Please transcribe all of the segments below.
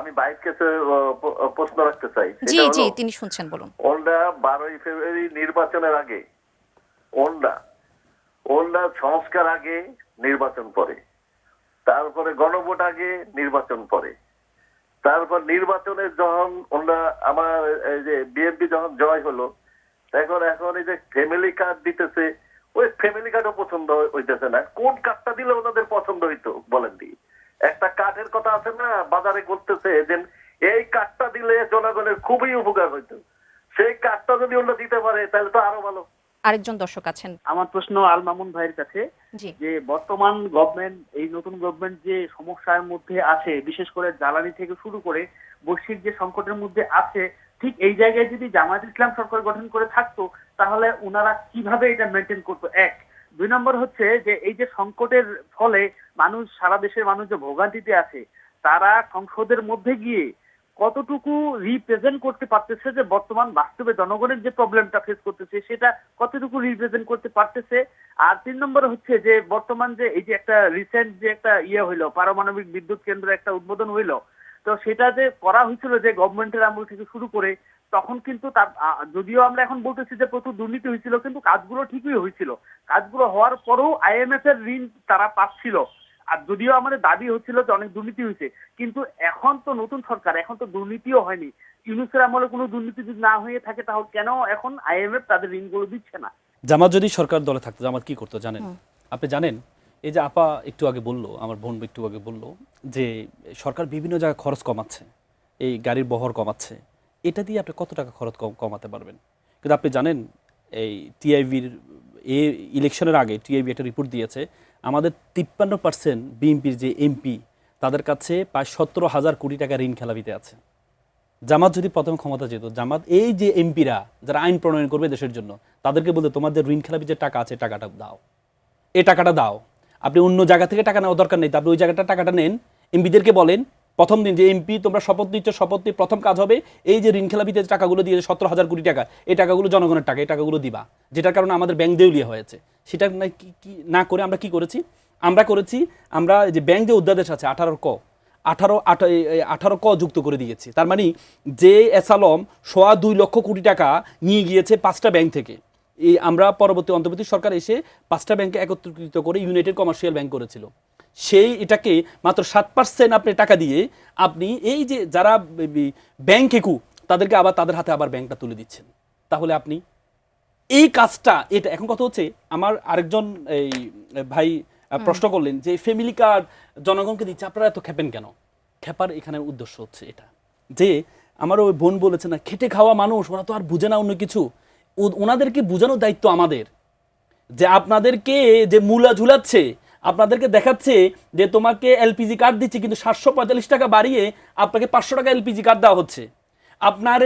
আমি বাইরের কাছে প্রশ্ন রাখতে চাই। জি জি তিনি শুনছেন, বলুন। ওনরা 12ই ফেব্রুয়ারি নির্বাচনের আগে, ওনরা সংস্কার আগে নির্বাচন পরে, তারপরে গণভোট আগে নির্বাচন পরে, তারপর নির্বাচনের যখন ওনরা আমার এই যে বিএনপি যখন জয় হলো, এখন এই যে ফ্যামিলি কার্ড দিতেছে, ওই ফ্যামিলি কার্ডও পছন্দ হইতেছে না। কোন কার্ডটা দিলে ওনাদের পছন্দ হইতো বলেন দি? একটা কার্ডের কথা আছে না, বাজারে করতেছে যে এই কার্ডটা দিলে জনগণের খুবই উপকার হইতো, সেই কার্ডটা যদি ওনারা দিতে পারে তাহলে তো আরো ভালো। আরেকজন দর্শক আছেন। আমার প্রশ্ন আল মামুন ভাইয়ের কাছে, জি। যে বর্তমান গভর্নমেন্ট, এই নতুন গভর্নমেন্ট যে সমস্যার মধ্যে আছে, বিশেষ করে জ্বালানি থেকে শুরু করে বৈশ্বিক যে সংকটের মধ্যে আছে, ঠিক এই জায়গায় যদি জামায়াত ইসলাম সরকার গঠন করে থাকতো তাহলে ওনারা কিভাবে এটা মেনটেন করতো? এক। 2 নম্বর হচ্ছে যে এই যে সংকটের ফলে মানুষ, সারা দেশের মানুষ যে ভোগান্তিতে আছে, তারা সংসদের মধ্যে গিয়ে কতটুকু রিপ্রেজেন্ট করতে পারতেছে যে বর্তমান বাস্তবে জনগণের যে প্রবলেমটা ফেস করতেছে সেটা কতটুকু রিপ্রেজেন্ট করতে পারতেছে? আর 3 নম্বর হচ্ছে যে বর্তমান যে এই যে একটা রিসেন্ট যে একটা হইলো, পারমাণবিক বিদ্যুৎ কেন্দ্র একটা উদ্বোধন হইলো, তো সেটা যে করা হয়েছিল যে গভর্নমেন্টের আমল থেকে শুরু করে, তখন কিন্তু তার যদিও আমরা এখন বলতেছি যে প্রচুর দুর্নীতি হয়েছিল, কিন্তু কাজগুলো ঠিকই হয়েছিল। কাজগুলো হওয়ার পরেও আইএমএফ এর ঋণ তারা পাচ্ছিল। আর যদিও আমাদের দাবি হচ্ছিল যে অনেক দুর্নীতি হয়েছে, কিন্তু এখন তো নতুন সরকার, এখন তো দুর্নীতিও হয়নি। ইউনূসের আমলে কোনো দুর্নীতি যদি না হয়ে থাকে তাহলে কেন এখন আইএমএফ তাদের ঋণগুলো দিচ্ছে না? জামাত যদি সরকার দলে থাকতো, জামাত কি করতো জানেন? আপনি জানেন, এই যে আপা একটু আগে বললো, আমার বোন একটু আগে বললো যে সরকার বিভিন্ন জায়গায় খরচ কমাচ্ছে, এই গাড়ির বহর কমাচ্ছে, এটা দিয়ে আপনি কত টাকা খরচ কমাতে পারবেন? কিন্তু আপনি জানেন, এই টিআইবির ইলেকশনের আগে টিআইবি একটা রিপোর্ট দিয়েছে, আমাদের 53% বিএনপির যে এমপি, তাদের কাছে প্রায় 17,000 কোটি টাকা ঋণ খেলাপিতে আছে। জামাত যদি প্রথমে ক্ষমতা যেত, জামাত এই যে এমপিরা যারা আইন প্রণয়ন করবে দেশের জন্য, তাদেরকে বলতে তোমাদের ঋণ খেলাপি যে টাকা আছে টাকাটা দাও, এই টাকাটা দাও। আপনি অন্য জায়গা থেকে টাকা নেওয়ার দরকার নেই, আপনি ওই জায়গাটা টাকাটা নেন। এমপিদেরকে বলেন প্রথম দিন যে এমপি তোমরা শপথ নিচ্ছ, শপথ নিয়ে প্রথম কাজ হবে এই যে ঋণ খেলাপিতে টাকাগুলো দিয়ে 17,000 কোটি টাকা, এই টাকাগুলো জনগণের টাকা, এই টাকাগুলো দিবা, যেটার কারণে আমাদের ব্যাংক দেউলিয়া হয়েছে। সেটা না করে আমরা কি করেছি? আমরা যে ব্যাংক যে অধ্যাদেশ আছে 18 ক যুক্ত করে দিয়েছি। তার মানে যে এসালম 2.25 লক্ষ কোটি টাকা নিয়ে গিয়েছে 5টা ব্যাংক থেকে, এই আমরা পরবর্তী অন্তর্বর্তী সরকার এসে 5টা ব্যাংকে একত্রিত করে ইউনাইটেড কমার্শিয়াল ব্যাংক করেছিল। সেই এটাকে মাত্র 7% আপনি টাকা দিয়ে আপনি এই যে যারা ব্যাংক একু তাদেরকে আবার তাদের হাতে আবার ব্যাংকটা তুলে দিচ্ছেন। তাহলে আপনি এই কাজটা, এটা এখন কথা হচ্ছে, আমার আরেকজন এই ভাই প্রশ্ন করলেন যে ফ্যামিলি কার্ড জনগণকে দিচ্ছে, আপনারা এত খেপেন কেন? খেপার এখানে উদ্দেশ্য হচ্ছে এটা যে আমার ওই বোন বলেছে না, খেটে খাওয়া মানুষ, ওরা তো আর বুঝে না অন্য কিছু। ওনাদেরকে বোঝানোর দায়িত্ব আমাদের, যে আপনাদেরকে যে মূলা ঝুলাচ্ছে, আপনাদেরকে দেখাচ্ছে যে তোমাকে এলপিজি কার্ড দিচ্ছে, কিন্তু 745 টাকা বাড়িয়ে আপনাকে 500 টাকা এলপিজি কার্ড দেওয়া হচ্ছে। আপনার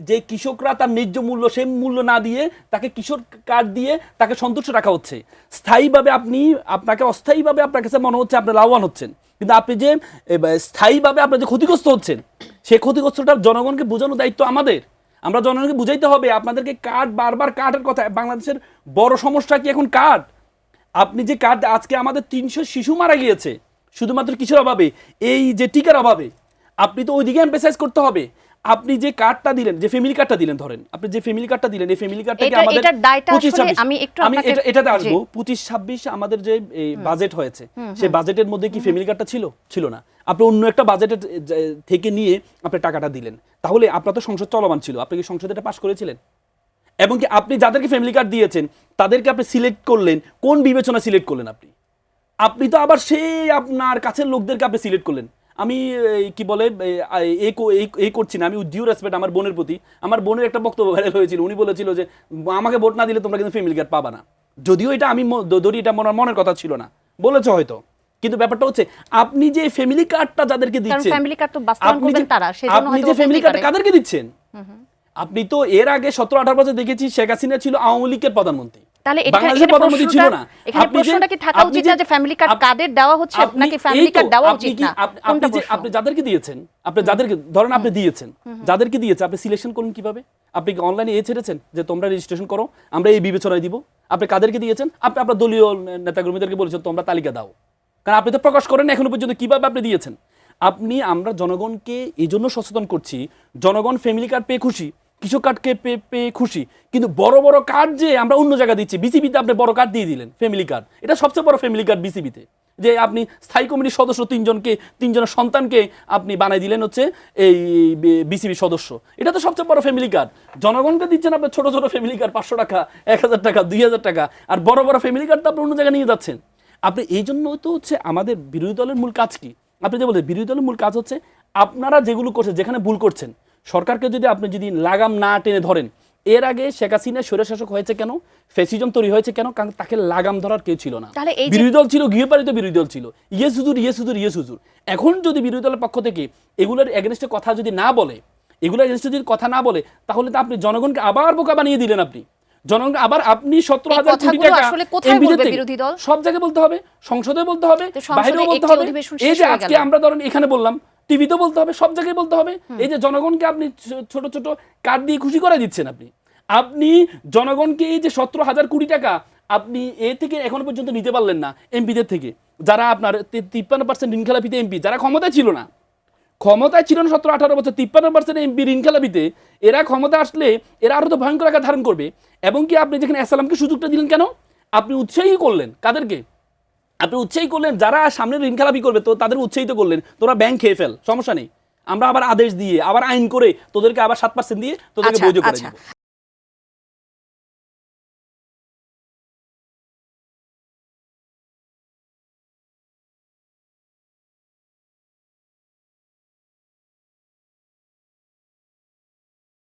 যে কৃষকরা তার ন্যায্য মূল্য, সেই মূল্য না দিয়ে তাকে কিশোর কার্ড দিয়ে তাকে সন্তুষ্ট রাখা হচ্ছে। স্থায়ীভাবে আপনাকে অস্থায়ীভাবে আপনার কাছে মনে হচ্ছে আপনি লাভবান হচ্ছেন, কিন্তু আপনি যে স্থায়ীভাবে আপনি যে ক্ষতিগ্রস্ত হচ্ছেন, সেই ক্ষতিগ্রস্তটা জনগণকে বোঝানোর দায়িত্ব আমাদের। আমরা জনগণকে বুঝাইতে হবে আপনাদেরকে কার্ড, বারবার কার্ডের কথা। বাংলাদেশের বড় সমস্যা কি এখন কার্ড? আপনি যে কার্ড, আজকে আমাদের 300 শিশু মারা গিয়েছে শুধুমাত্র কিসের অভাবে? এই যে টিকার অভাবে। আপনি তো ওইদিকে এমফাসাইজ করতে হবে। আপনি যে কার্ডটা দিলেন, যে ফ্যামিলি কার্ডটা দিলেন, ধরেন আপনি যে ফ্যামিলি কার্ডটা দিলেন, এই ফ্যামিলি কার্ডটাকে আমাদের 25-26, আমি এটাতে আসবো, 25-26 আমাদের যে বাজেট হয়েছে, সেই বাজেটের মধ্যে কি ফ্যামিলি কার্ডটা ছিল না? আপনি অন্য একটা বাজেটের থেকে নিয়ে আপনি টাকাটা দিলেন। তাহলে আপনার তো সংসদ চলমান ছিল, আপনি কি সংসদে এটা পাস করেছিলেন? এবং কি আপনি যাদেরকে ফ্যামিলি কার্ড দিয়েছেন তাদেরকে আপনি সিলেক্ট করলেন, কোন বিবেচনা সিলেক্ট করলেন? আপনি তো আবার সেই আপনার কাছের লোকদেরকে আপনি সিলেক্ট করলেন। আমি কি বলে এই করছি না, আমি ডিউ রেসপেক্ট আমার বোনের প্রতি। আমার বোনের একটা বক্তব্য ভাইরাল হয়েছিল, উনি বলেছিল যে আমাকে ভোট না দিলে তোমরা কিন্তু ফ্যামিলি কার্ড পাবা না। যদিও এটা আমি ধরি এটা মনের কথা ছিল না, বলেছে হয়তো, কিন্তু ব্যাপারটা হচ্ছে আপনি যে ফ্যামিলি কার্ডটা যাদেরকে দিচ্ছেন, আপনি যে ফ্যামিলি কার্ডটা কাদেরকে দিচ্ছেন? আপনি তো এর আগে 17-18 বছর দেখেছি শেখ হাসিনা ছিল আওয়ামী লীগের প্রধানমন্ত্রী, তাহলে এখানে প্রধানমন্ত্রী ছিল না। এখানে প্রশ্নটা কি থাকা উচিত না যে ফ্যামিলি কার্ড কাদের দেওয়া হচ্ছে নাকি ফ্যামিলি কার্ড দেওয়া উচিত না? আপনি যাদেরকে দিয়েছেন, আপনি যাদেরকে ধরেন আপনি দিয়েছেন, যাদেরকে দিয়েছে আপনি সিলেকশন করুন কিভাবে? আপনি কি অনলাইনে ছেড়েছেন যে তোমরা রেজিস্ট্রেশন করো, আমরা এই বিবেচনায় দিব? আপনি কাদেরকে দিয়েছেন? আপনি আপনার দলীয় নেতাকর্মীদেরকে বলেছেন তোমরা তালিকা দাও, কারণ আপনি তো প্রকাশ করেন এখনো পর্যন্ত কিভাবে আপনি দিয়েছেন। আমরা জনগণকে এই জন্য সচেতন করছি, জনগণ ফ্যামিলি কার্ড পেয়ে খুশি, কৃষক কার্ডকে পেয়ে খুশি, কিন্তু বড় বড় কার্ড যে আমরা অন্য জায়গায় দিচ্ছি, বিসিবিতে আপনি বড় কার্ড দিয়ে দিলেন ফ্যামিলি কার্ড, এটা সবচেয়ে বড় ফ্যামিলি কার্ড বিসিবিতে, যে আপনি স্থায়ী কমিটির সদস্য তিনজনের সন্তানকে আপনি বানাই দিলেন হচ্ছে এই বিসিবি সদস্য, এটা তো সবচেয়ে বড় ফ্যামিলি কার্ড। জনগণকে দিচ্ছেন আপনার ছোট ছোট ফ্যামিলি কার্ড 500 টাকা, 1000 টাকা, 2000 টাকা, আর বড় বড় ফ্যামিলি কার্ড তো আপনি অন্য জায়গায় নিয়ে যাচ্ছেন। আপনি এই জন্য তো হচ্ছে আমাদের বিরোধী দলের মূল কাজ কি, আপনি যে বলছেন বিরোধী দলের মূল কাজ হচ্ছে আপনারা যেগুলো করছেন, যেখানে ভুল করছেন, সরকারকে যদি আপনি যদি লাগাম না টেনে ধরেন, এর আগে শেখ হাসিনা স্বৈরশাসক হয়েছে কেন, ফ্যাসিজম তৈরি হয়েছে কেন, কারণ তাকে লাগাম ধরার কেউ ছিল না। বিরোধী দল ছিল, গৃহপালিত বিরোধী দল ছিল, ইয়েস হুজুর। এখন যদি বিরোধী দলের পক্ষ থেকে এগুলোর এগেনস্টে কথা যদি না বলে, এগুলোর এগেনস্টে যদি কথা না বলে, তাহলে তো আপনি জনগণকে আবার বোকা বানিয়ে দিলেন। জনগণকে আবার আপনি 17,000 কোটি টাকা সব জায়গায় বলতে হবে, সংসদে বলতে হবে, বাইরেও বলতে হবে। এই যে আজকে আমরা ধরেন এখানে বললাম, টিভিতে বলতে হবে, সব জায়গায় বলতে হবে। এই যে জনগণকে আপনি ছোট ছোট কার্ড দিয়ে খুশি করে দিচ্ছেন, আপনি জনগণকে এই যে 17,000 কোটি টাকা আপনি এ থেকে এখনো পর্যন্ত নিতে পারলেন না এমপিদের থেকে, যারা আপনার 53% ঋণখেলাপিতে এমপি, যারা ক্ষমতায় ছিল না 17-18 বছর 53% এমপি ঋণখেলাপিতে, এরা ক্ষমতা আসলে এরা আরো তো ভয়ঙ্কর আকার ধারণ করবে। এবং কি আপনি যেখানে এসালামকে সুযোগটা দিলেন কেন, আপনি উৎসাহী করলেন কাদেরকে, আপনি উৎসাহী করলেন যারা সামনে ঋণখেলাপি করবে, তো তাদের উৎসাহিত করলেন, তোরা ব্যাংক খেয়ে ফেল, সমস্যা নেই, আমরা আবার আদেশ দিয়ে আবার আইন করে তোদেরকে আবার 7% দিয়ে তোদেরকে বৈধ করে দিব।